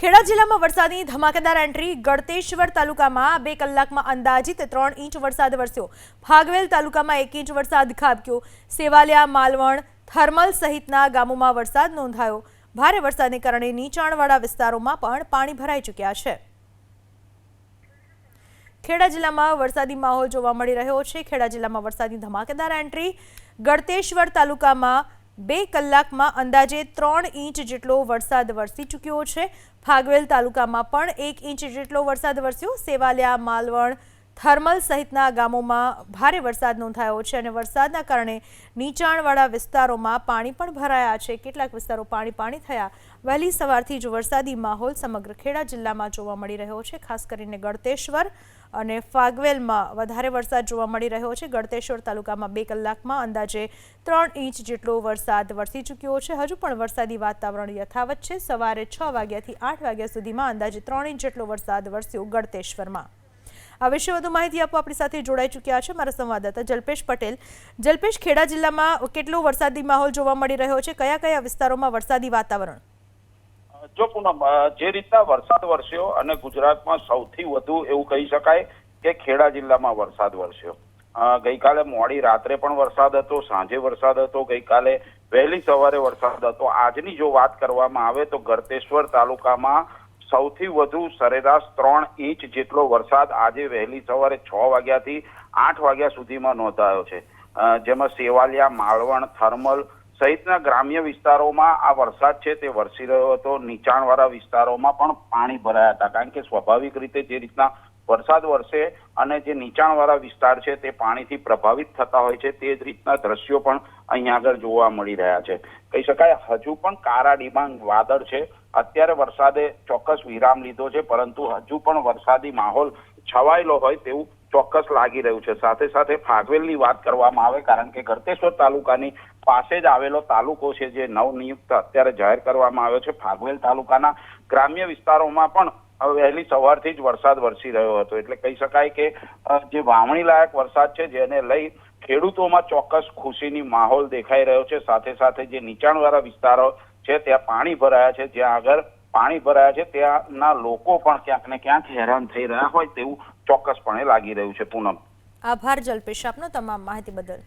ખેડા જિલ્લામાં વરસાદની ધમાકેદાર એન્ટ્રી। ગળતેશ્વર તાલુકામાં 2 કલાકમાં અંદાજિત 3 ઇંચ વરસાદ વરસ્યો। ફાગવેલ તાલુકામાં 1 ઇંચ વરસાદ ખાબક્યો। સેવાલિયા, માલવણ, થર્મલ સહિતના ગામોમાં વરસાદ નોંધાયો। ભારે વરસાદને કારણે નીચાણવાળા વિસ્તારોમાં પણ પાણી ભરાઈ ચૂક્યા છે। ખેડા જિલ્લામાં વરસાદી માહોલ જોવા મળી રહ્યો છે। ખેડા જિલ્લામાં વરસાદની ધમાકેદાર એન્ટ્રી। ગળતેશ્વર તાલુકામાં 2 કલાકમાં અંદાજે 3 ઇંચ જેટલો વરસાદ વરસી ચૂક્યો છે। ફાગવેલ તાલુકામાં પણ 1 ઇંચ જેટલો વરસાદ વરસ્યો। સેવાલિયા, માલવણ, થર્મલ સહિતના ગામોમાં ભારે વરસાદ નોંધાયો છે અને વરસાદના કારણે નીચાણવાળા વિસ્તારોમાં પાણી પણ ભરાયા છે। કેટલાક વિસ્તારો પાણી થયા। વહેલી સવારથી જ વરસાદી માહોલ સમગ્ર ખેડા જિલ્લામાં જોવા મળી રહ્યો છે। ખાસ કરીને ગળતેશ્વર અને ફાગવેલમાં વધારે વરસાદ જોવા મળી રહ્યો છે। ગળતેશ્વર તાલુકામાં 2 કલાકમાં અંદાજે 3 ઇંચ જેટલો વરસાદ વરસી ચૂક્યો છે। હજુ પણ વરસાદી વાતાવરણ યથાવત છે। સવારે 6 વાગ્યાથી 8 વાગ્યા સુધીમાં અંદાજે 3 ઇંચ જેટલો વરસાદ વરસ્યો ગળતેશ્વરમાં। આ વિશે વધુ માહિતી આપવા આપણી સાથે જોડાઈ ચૂક્યા છે મારા સંવાદદાતા જલ્પેશ પટેલ। જલ્પેશ, ખેડા જિલ્લામાં કેટલો વરસાદી માહોલ જોવા મળી રહ્યો છે? કયા કયા વિસ્તારોમાં વરસાદી વાતાવરણ? જો પૂનમ, જે રીતના વરસાદ વરસ્યો અને ગુજરાતમાં સૌથી વધુ એવું કહી શકાય કે ખેડા જિલ્લામાં વરસાદ વરસ્યો। ગઈકાલે મોડી રાત્રે પણ વરસાદ હતો, સાંજે વરસાદ હતો, ગઈકાલે વહેલી સવારે વરસાદ હતો। આજની જો વાત કરવામાં આવે તો ગળતેશ્વર તાલુકામાં સૌથી વધુ સરેરાશ 3 ઇંચ જેટલો વરસાદ આજે વહેલી સવારે 6 વાગ્યાથી 8 વાગ્યા સુધીમાં નોંધાયો છે। જેમાં સેવાલિયા, માલવણ, થર્મલ સહિતના ગ્રામ્ય વિસ્તારોમાં આ વરસાદ છે તે વરસી રહ્યો હતો। નીચાણવાળા વિસ્તારોમાં પણ પાણી ભરાયા હતા, કારણ કે સ્વાભાવિક રીતે જે રીતના વરસાદ વરસે અને જે નીચાણવાળા વિસ્તાર છે તે પાણીથી પ્રભાવિત થતા હોય છે, તે જ રીતના દ્રશ્યો પણ અહીંયા આગળ જોવા મળી રહ્યા છે। કહી શકાય હજુ પણ કાળા ડિબાંગ વાદળ છે। અત્યારે વરસાદે ચોક્કસ વિરામ લીધો છે, પરંતુ હજુ પણ વરસાદી માહોલ છવાયેલો હોય તેવું ચોક્કસ લાગી રહ્યું છે। સાથે સાથે ફાગવેલની વાત કરવામાં આવે, કારણ કે ગળતેશ્વર તાલુકાની પાસે જ આવેલો તાલુકો છે જે નવનિયુક્ત અત્યારે જાહેર કરવામાં આવ્યો છે। ફાગવેલ તાલુકાના ગ્રામ્ય વિસ્તારોમાં પણ વહેલી સવારથી જ વરસાદ વરસી રહ્યો હતો। એટલે કહી શકાય કે જે વાવણી લાયક વરસાદ છે જેને લઈ ખેડૂતોમાં ચોક્કસ ખુશીની માહોલ દેખાઈ રહ્યો છે। સાથે સાથે જે નીચાણવાળા વિસ્તારો છે ત્યાં પાણી ભરાયા છે, જ્યાં આગળ પાણી ભરાયા છે ત્યાંના લોકો પણ ક્યાંક ને ક્યાંક હેરાન થઈ રહ્યા હોય તેવું ચોક્કસપણે લાગી રહ્યું છે। પૂનમ, આભાર જલ્પેશ આપનો તમામ માહિતી બદલ।